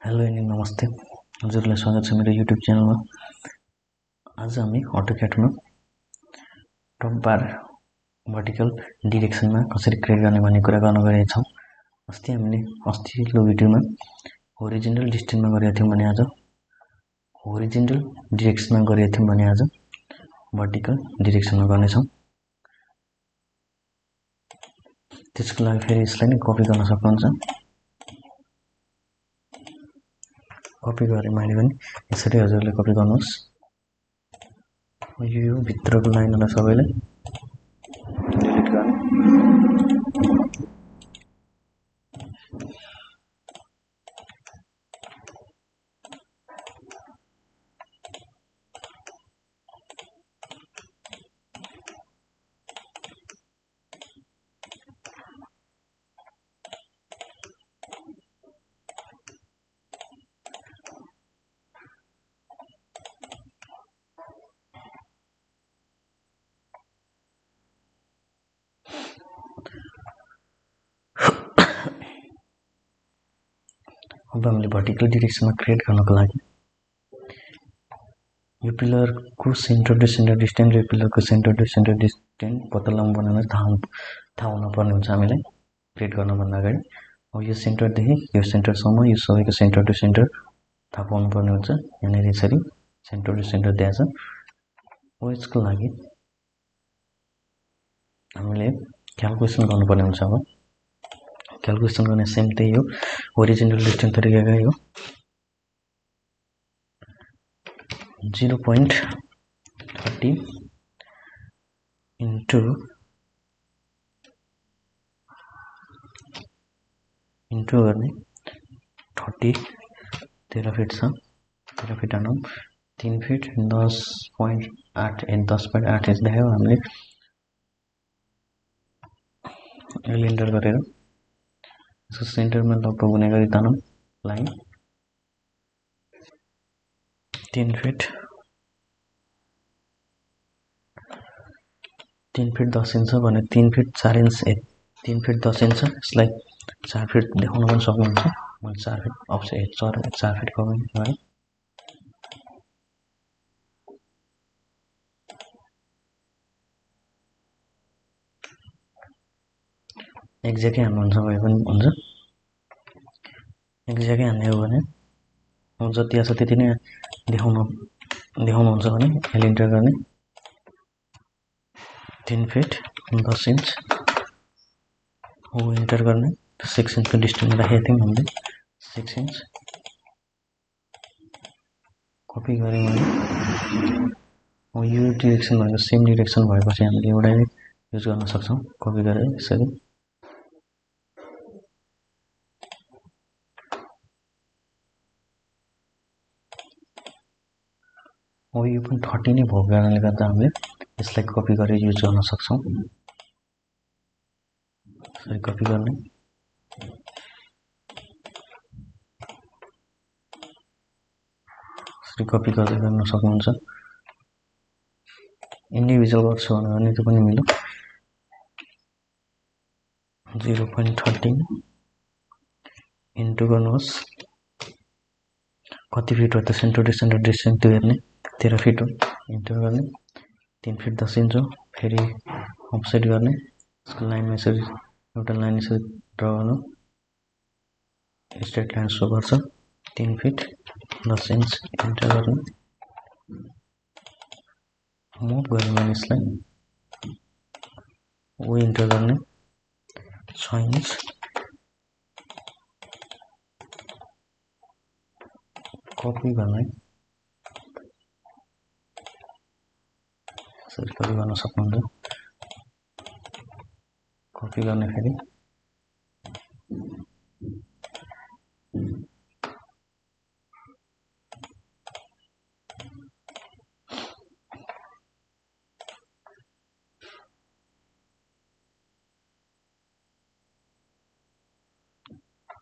Hello and नमस्ते हजुरलाई स्वागत छ मेरो युट्युब च्यानलमा। आज हामी अटोक्याडमा टप बार भर्टिकल डिरेक्सनमा कसरी क्रिएट गर्ने भन्ने कुरा गर्न गएका छौं। अस्तिको भिडियोमा होरिजोन्टल डिस्टेन्समा गरेका थियौं भने आज होरिजोन्टल डिरेक्सनमा गरेका थियौं भने आज भर्टिकल डिरेक्सनमा गर्ने छौं। त्यसको लागि फेरि यसलाई नै कपी गर्न सक्नुहुन्छ। कपी गरे मैले पनि यसरी हजुरले कपी गर्नुहोस्। यो भित्रको लाइनहरुलाई सबैलाई डिलिट गर्ने। अब हामीले भर्टिकल डिरेक्सनमा क्रिएट गर्नको लागि यो पिलरको सेन्टर टु सेन्टर डिस्टेन्स र यो पिलरको सेन्टर टु सेन्टर डिस्टेन्स पत्ता लगाउन बनाउन थाहा हुन पर्ने हुन्छ हामीलाई क्रिएट गर्न भन्दा अगाडि। अब यो सेन्टरदेखि यो सेन्टरसम्म यो सबैको सेन्टर टु सेन्टर थाहा पाउनु पर्ने हुन्छ। यहाँनिर यसरी सेन्टर टु सेन्टर दिएको छ। अब यसको लागि हामीले क्याल्कुलेसन गर्नुपर्ने हुन्छ। अब क्याल्कुलेसन गर्ने सेम त्यही हो, होरिजोन्टल डिस्टेन्स तरिकाकै हो। 0.30 इन्टु गर्ने 30 13 फिट छ। 13 फिट आनौं 3 फिट 10.8 इंच देखायो हामीले एलिन्डर गरेर यसको सेन्टरमा लगभग हुने गरी तानौं लाइन 3 फिट 10 इंच भने 3 फिट 4 इंच 3 फिट 10 इंच यसलाई 4 फिट देखाउन पनि सक्नुहुन्छ। म 4 फिट अफसेट 4 फिट गरे एक्ज्याक्टली हान्नुहुन्छ भए पनि हुन्छ। एक्ज्याक्टली हान्ने हो भने जति आछ त्यति नै देखाउनुहुन्छ भने एलिन्टर गर्ने 3 फिट 10 इंच हो इन्टर गर्ने 6 इंच को डिस्टेन्समा राखेको थियौं हामीले 6 इंच कपी गरे भने यो डिरेक्सन भनेको सेम डिरेक्सन भएपछि हामीले एउटै युज गर्न सक्छौं। कपी गरे यसरी यो पनि 30 नै भएको कारणले गर्दा हामीले यसलाई कपी गरेर युज गर्न सक्छौं। यसरी कपी गर्ने यसरी कपी गर्दै गर्न सक्नुहुन्छ। इन्डिभिजुअल गर्छु भने त्यो पनि मिल्यो। 0.30 इन्टु गर्नुहोस् कति फिट हो त सेन्टर टु सेन्टर डिस्टेन्स त्यो हेर्ने 13 फिट हो इन्टर गर्ने 3 फिट 10 इंच हो फेरि अफसेट गर्ने यसको लाइनमा यसरी एउटा लाइन यसरी ड्रा गर्नु स्ट्रेट लाइन सो गर्छ 3 फिट 10 इंच इन्टर गर्ने मुभ गर्ने भने यसलाई ओ इन्टर गर्ने 6 इंच कपी गर्ने यसरी कपी गर्न सक्नुहुन्छ। कपी गर्ने फेरि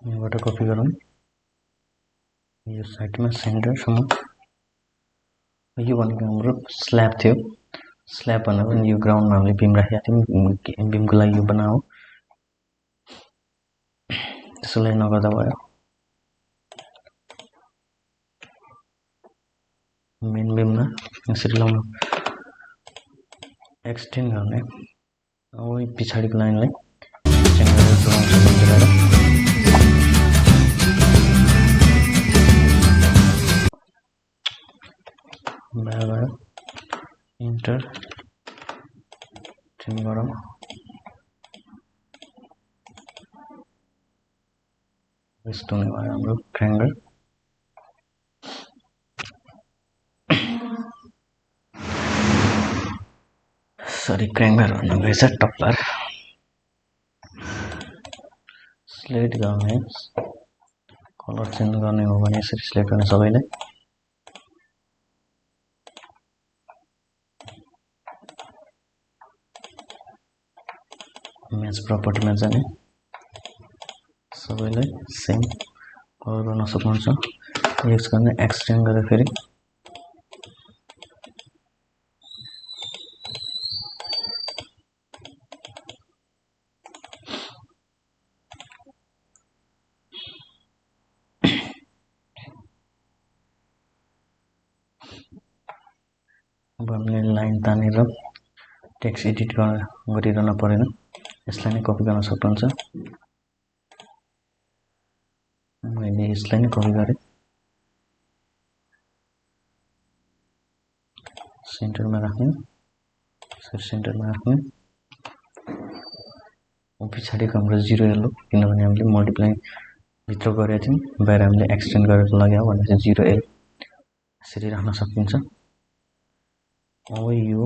यहाँबाट कपी गरौँ यो साइडमा सेन्टरसम्म। यो भनेको हाम्रो स्ल्याब थियो। स्ल्याब भन्दा पनि यो ग्राउन्डमा हामीले बीम राखेका थियौं। बीमको लागि यो बनाऊ त्यसलाई नगर्दा भयो। यसरी लाउनु एक्सटेन्ड गर्ने अब पछाडिको लाइनलाई एक्सटेन्ड गरेर जोड्न सक्नुहुन्छ बार इन्टर चेन्ज गरौँ यस्तो हुने भयो हाम्रो ट्रायंगल सरी क्र्याङ्गर भन्नु भएछ टप्पर स्लेट गर्ने कलर चेन्ज गर्ने हो भने यसरी सिलेक्ट गर्ने सबैलाई म्याच प्रपर्टीमा जाने सबैलाई सेम कलर गर्न सक्नुहुन्छ युज गर्ने एक्सटेन्ड गरेर फेरि अब हामीले लाइन तानेर टेक्स्ट एडिट गरिरहन परेन यसलाई नै कपी गर्न सक्नुहुन्छ मैले यसलाई नै कपी गरे सेन्टरमा राख्ने सेन्टरमा राख्ने पछाडिको हाम्रो 0 येलो किनभने हामीले मल्टिप्लाई भित्र गरेका थियौं बाहिर हामीले एक्सटेन्ड गरेको लाग्यो भने चाहिँ 0 एल यसरी राख्न सकिन्छ अब यो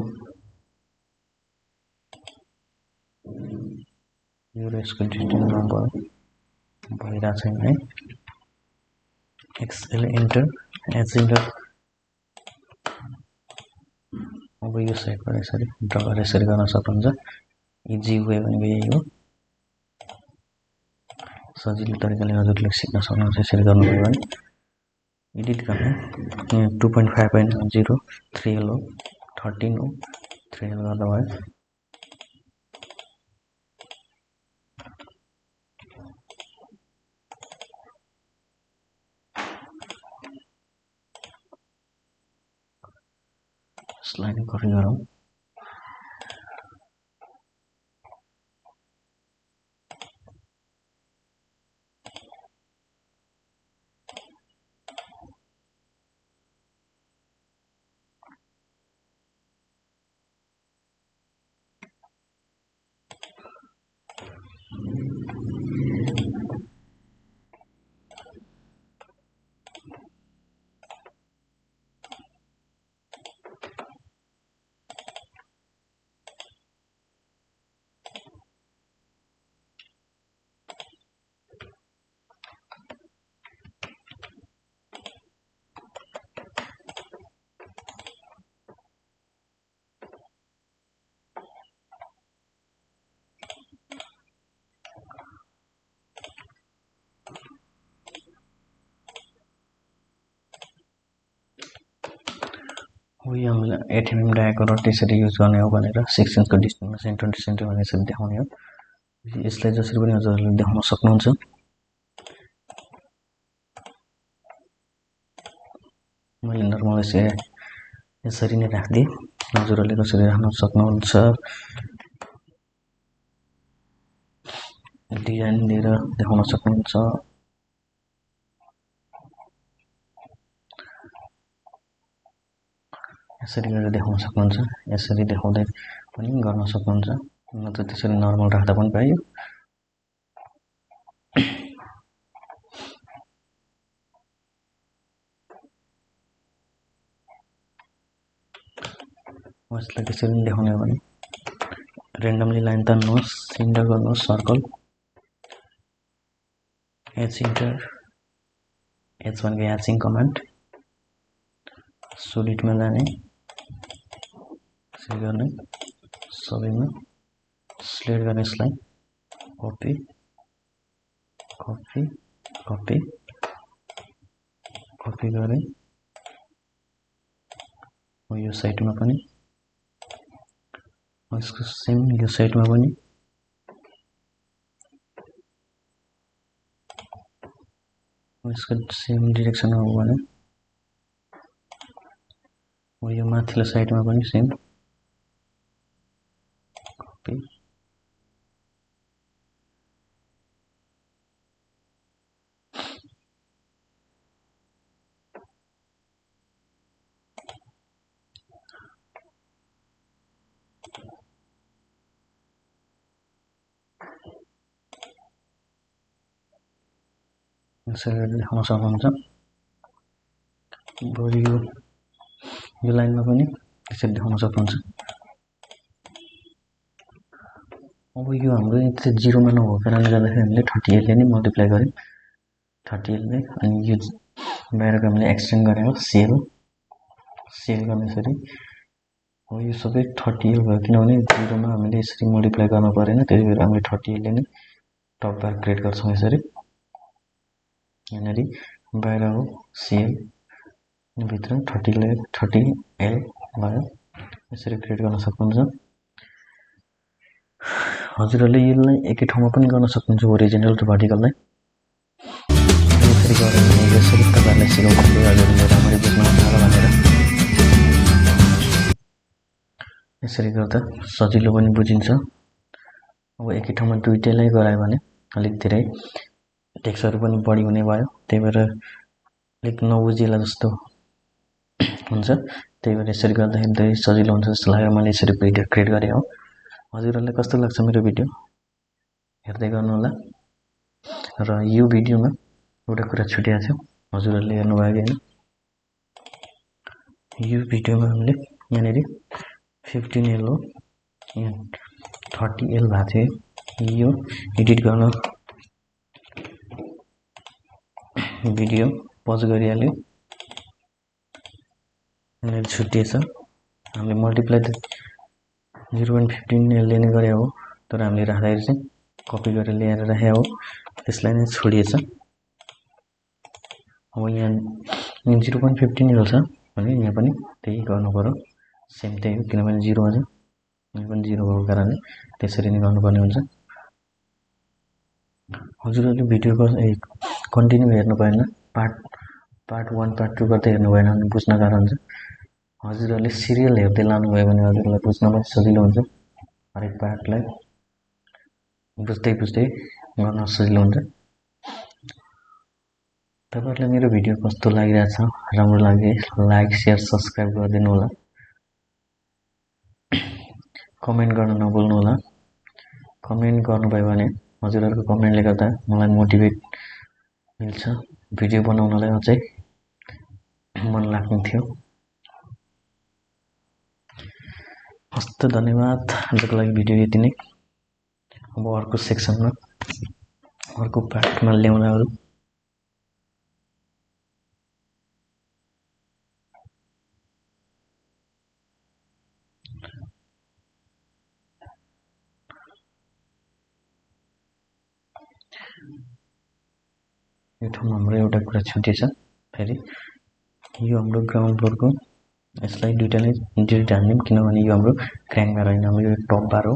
यसको डिस्टेन्स नम्बर भइरा छैन है एक्सएल इन्टर एच इन्टर अब यो साइडबाट यसरी ड्रा गरेर यसरी गर्न सक्नुहुन्छ इजी वे भनेको यही हो सजिलो तरिकाले हजुरले सिक्न सक्नुहुन्छ यसरी गर्नुभयो भने एडिट गर्ने 2.5.0 3L हो 13 हो 3L गर्दा भयो स्लाइड कपी गरौँ यो हामीले 8 mm डायाको रड यसरी युज गर्ने हो भनेर 6 इन्चको डिस्टेन्समा सेन्टर टु सेन्टर भनेर यसरी देखाउने हो यसलाई जसरी पनि हजुरहरूले देखाउन सक्नुहुन्छ मैले नर्मल यसरी नै राख्दिए हजुरहरूले कसरी राख्न सक्नुहुन्छ डिजाइन दिएर देखाउन सक्नुहुन्छ यसरी गरेर देखाउन सक्नुहुन्छ यसरी देखाउँदै पनि गर्न सक्नुहुन्छ नत्र त्यसरी नर्मल राख्दा पनि पाइयो यसलाई त्यसरी देखाउने हो भने र्यान्डमली लाइन तान्नुहोस् सिन्डर गर्नुहोस् सर्कल एच इन्टर एच भनेको ह्याचिङ कमान्ड सोलिडमा जाने यसरी गर्ने सबैमा सिलेक्ट गर्ने यसलाई कपी कपी कपी कपी गरे यो साइडमा पनि यसको सेम यो साइडमा पनि यसको सेम डाइरेक्सन हो भने यो माथिल्लो साइडमा पनि सेम कपी यसरी देखाउन सक्नुहुन्छ। भोलि यो लाइनमा पनि यसरी देखाउन सक्नुहुन्छ। अब यो हाम्रो चाहिँ 0 मा नभएको कारणले गर्दाखेरि हामीले 38 ले नै मल्टिप्लाई गर्यौं। 38 ले अनि यो बाहिरको हामीले एक्सटेन्ड गरेको सेल गर्ने यसरी। अब यो सबै 38 भयो किनभने 0 मा हामीले यसरी मल्टिप्लाई गर्न परेन, त्यही भएर हामीले 38 ले नै टप बार क्रिएट गर्छौं यसरी। यहाँनेरि बाहिरको सेल भित्र 30 एल भयो, यसरी क्रिएट गर्न सक्नुहुन्छ। हजुरहरूले यसलाई एकै ठाउँमा पनि गर्न सक्नुहुन्छ, होरिजोन्टल र भर्टिकललाई। यसरी गरेर यसरी तपाईहरुलाई सिकाउँछु, हजुरहरूले राम्ररी बुझ्न होला भनेर। यसरी गर्दा सजिलो पनि बुझिन्छ। अब एकै ठाउँमा दुईटैलाई गरायो भने अलिक धेरै टेक्स्टहरु पनि बढी हुने भयो, त्यही भएर अलिक नबुझिएला जस्तो हुन्छ। त्यही भएर यसरी गर्दाखेरि धेरै सजिलो हुन्छ जस्तो लाग्यो, मैले यसरी भिडियो क्रिएट गरे हो। हजुरहरूलाई कस्तो लाग्छ मेरो भिडियो हेर्दै गर्नु होला। र यो भिडियोमा एउटा कुरा छुटेको थियो, हजुरहरूले हेर्नु भयो हैन? यो भिडियोमा हामीले यहाँनेरि 15 एल हो, यहाँ 30 एल भएको थियो। यो एडिट गर्न भिडियो पज गरिहाल्यो, यहाँनेरि छुटिएछ। हामीले मल्टिप्लाई 0.15 एल ले गरे हो, तर हामीले राख्दाखेरि चाहिँ कपी गरेर ल्याएर राखे हो, त्यसलाई नै छोडिएछ। अब यहाँ 0.15 एल छ भने यहाँ पनि त्यही गर्नु पर्यो, सेम त्यही हो, किनभने 0 छ, यहाँ पनि 0 भएको कारणले त्यसरी नै गर्नुपर्ने हुन्छ। हजुरहरूले भिडियोको कन्टिन्यू हेर्नु भएन, पार्ट 1 पार्ट 2 गर्दै हेर्नु भएन भने बुझ्न गाह्रो हुन्छ। हजुरहरूले सिरियल हेर्दै लानु भयो भने हजुरलाई बुझ्न पनि सजिलो हुन्छ। हरेक पार्टलाई बुझ्दै गर्न सजिलो हुन्छ। तपाईहरुलाई मेरो भिडियो कस्तो लागिरहेछ, राम्रो लागे लाइक शेयर सब्स्क्राइब गरिदिनु होला। कमेन्ट गर्न नभुल्नु होला। कमेन्ट गर्नुभयो भने हजुरहरुको कमेन्टले गर्दा मलाई मोटिभेट मिल्छ, भिडियो बनाउनलाई अझै मन लाग्ने थियो। हस्त धन्यवाद। आजको लागि भिडियो यति नै। अब अर्को सेक्सनमा अर्को पार्टमा ल्याउँला अरु। यो ठाउँमा हाम्रो एउटा कुरा छुटेछ। फेरि यो हाम्रो ग्राउन्ड फ्लोरको यसलाई दुईटालाई डिलिट हाल्दियौं, किनभने यो हाम्रो क्रैंक बार हैन, हाम्रो यो टप बार हो।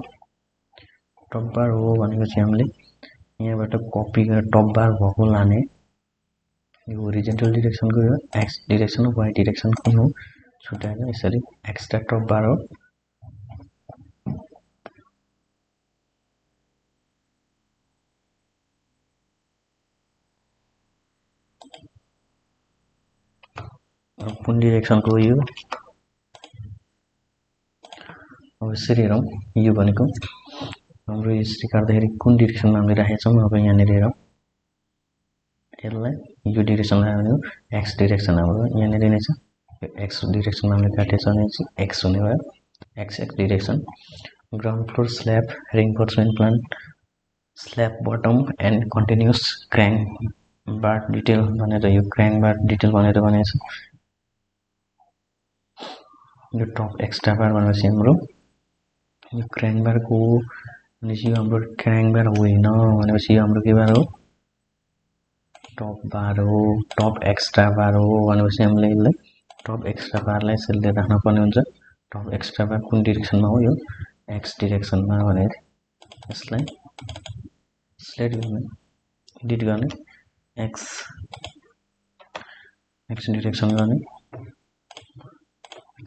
टप बार हो भनेपछि हामीले यहाँबाट कपी गरेर टप बार भएको लाने, यो होरिजोन्टल डाइरेक्सनको यो एक्स डाइरेक्सन हो, वाइ डाइरेक्सन कुन हो छुट्याएर यसरी एक्स्ट्रा टप बार हो। कुन डाइरेक्सनको यो, अब यसरी हेरौं, यो भनेको हाम्रो यसरी काट्दाखेरि कुन डाइरेक्सनमा हामीले राखेका छौं। अब यहाँनेर हेरौं, यसलाई यो डाइरेक्सनमा राख्नु, एक्स डाइरेक्सन हाम्रो यहाँनेर नै छ। यो एक्स डाइरेक्सनमा हामीले काटेछ भने चाहिँ एक्स हुने भयो, X direction. Ground floor slab reinforcement plan slab bottom and continuous crank bar detail भनेर यो क्रैंक बार डिटेल भनेर भनेको छ। यो टप एक्स्ट्रा बार भनेपछि हाम्रो यो क्रैंक बार को भनेपछि यो हाम्रो क्रैंक बार होइन, भनेपछि यो हाम्रो के बार हो, टप बार हो। टप एक्स्ट्रा बार हो भनेपछि हामीले यसलाई टप एक्स्ट्रा बारलाई यसरी राख्न पर्ने हुन्छ। टप एक्स्ट्रा बार कुन डाइरेक्सनमा हो, यो एक्स डाइरेक्सनमा भनेर यसलाई स्लेट गर्ने, एडिट गर्ने, एक्स डाइरेक्सन गर्ने,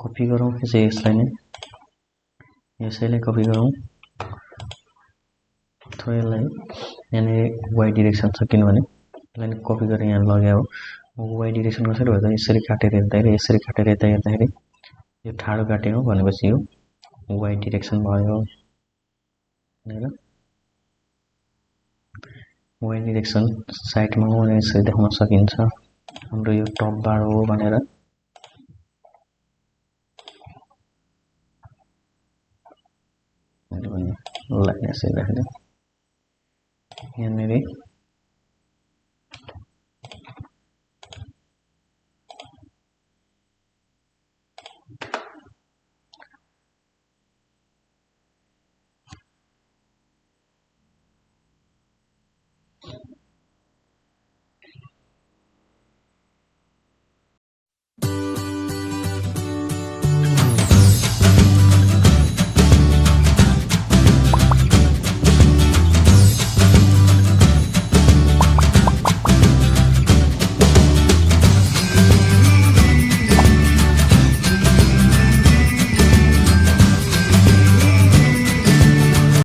कपी गरौँ चाहिँ यसलाई नै यसैले कपी गरौँ अथवा यसलाई यहाँनिर वाइ डिरेक्सन छ किनभने यसलाई कपी गरेर यहाँ लग्यो हो वाइ डिरेक्सन कसरी भयो त यसरी काटेर हेर्दाखेरि यो ठाडो काट्यो भनेपछि यो वाइ डिरेक्सन भयो हैन वाइ डिरेक्सन साइडमा हो भने यसरी देखाउन सकिन्छ हाम्रो यो टप बार हो भनेर लाइन यसरी राख्दै यहाँनिर